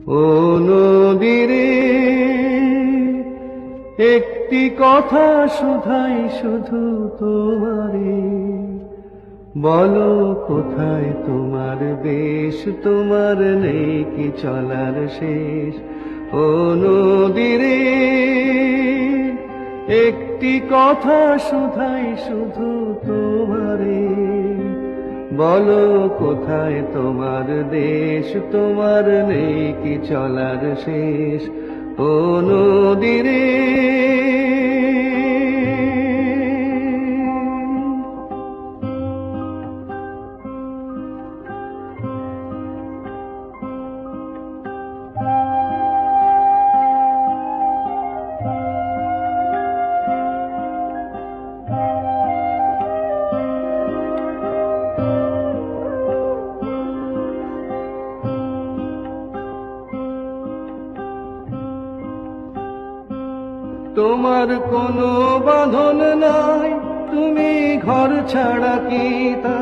ও নদীরে একটি কথা শুধাই শুধু তোমারে, বলো কোথায় তোমার দেশ, তোমার নেই কি চলার শেষ। ও নদীরে একটি কথা শুধাই শুধু তোমারে, বলো কোথায় তোমার দেশ, তোমার নেই কি চলার শেষ। ও নদীরে তোমার কোনো বাঁধন নাই, তুমি ঘর ছাড়া কি তা